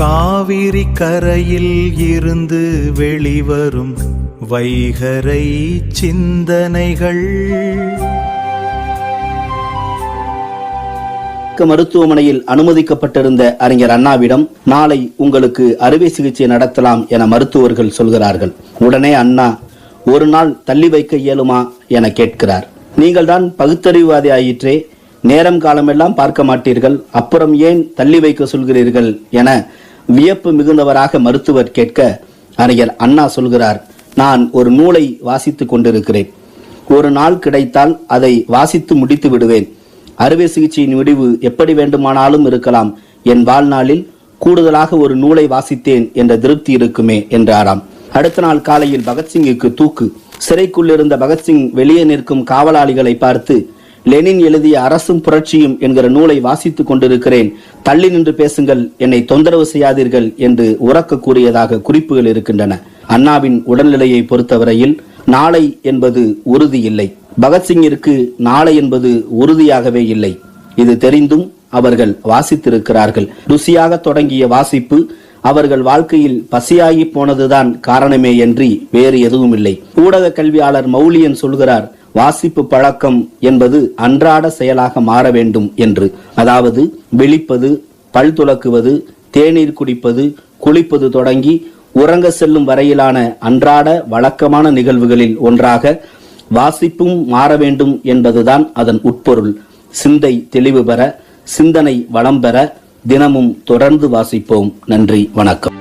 காவிரி கரையில் இருந்து வெளிவரும் வைகரை சிந்தனைகள். மருத்துவமனையில் அனுமதிக்கப்பட்டிருந்த அறிஞர் அண்ணாவிடம் நாளை உங்களுக்கு அறுவை சிகிச்சை நடத்தலாம் என மருத்துவர்கள் சொல்கிறார்கள். உடனே அண்ணா, ஒரு நாள் தள்ளி வைக்க இயலுமா என கேட்கிறார். நீங்கள் தான் பகுத்தறிவுவாதி ஆயிற்றே, நேரம் காலமெல்லாம் பார்க்க மாட்டீர்கள், அப்புறம் ஏன் தள்ளி வைக்க சொல்கிறீர்கள் என வியப்பு மிகுந்தவராக மருத்துவர் கேட்க, அறிஞர் அண்ணா சொல்கிறார், நான் ஒரு நூலை வாசித்துக் கொண்டிருக்கிறேன். ஒரு நாள் கிடைத்தால் அதை வாசித்து முடித்து விடுவேன். அறுவை சிகிச்சையின் முடிவு எப்படி வேண்டுமானாலும் இருக்கலாம். என் வாழ்நாளில் கூடுதலாக ஒரு நூலை வாசித்தேன் என்ற திருப்தி இருக்குமே என்றாராம். அடுத்த நாள் காலையில் பகத்சிங்குக்கு தூக்கு. சிறைக்குள் இருந்த பகத்சிங் வெளியே நிற்கும் காவலாளிகளை பார்த்து, லெனின் எழுதிய அரசும் புரட்சியும் என்கிற நூலை வாசித்துக் கொண்டிருக்கிறேன், தள்ளி நின்று பேசுங்கள், என்னை தொந்தரவு செய்யாதீர்கள் என்று உரக்க கூறியதாக குறிப்புகள் இருக்கின்றன. அண்ணாவின் உடல்நிலையை பொறுத்தவரையில் நாளை என்பது உறுதி இல்லை. பகத்சிங்கிற்கு நாளை என்பது உறுதியாகவே இல்லை. இது தெரிந்தும் அவர்கள் வாசித்திருக்கிறார்கள். ருசியாக தொடங்கிய வாசிப்பு அவர்கள் வாழ்க்கையில் பசியாகி போனதுதான் காரணமே அன்றி வேறு எதுவும் இல்லை. ஊடக கல்வியாளர் மௌலியன் சொல்கிறார், வாசிப்பு பழக்கம் என்பது அன்றாட செயலாக மாற வேண்டும் என்று. அதாவது விழிப்பது, பல் துலக்குவது, தேநீர் குடிப்பது, குளிப்பது தொடங்கி உறங்க செல்லும் வரையிலான அன்றாட வழக்கமான நிகழ்வுகளில் ஒன்றாக வாசிப்பும் மாற வேண்டும் என்பதுதான் அதன் உட்பொருள். சிந்தை தெளிவு பெற, சிந்தனை வளம் பெற தினமும் தொடர்ந்து வாசிப்போம். நன்றி, வணக்கம்.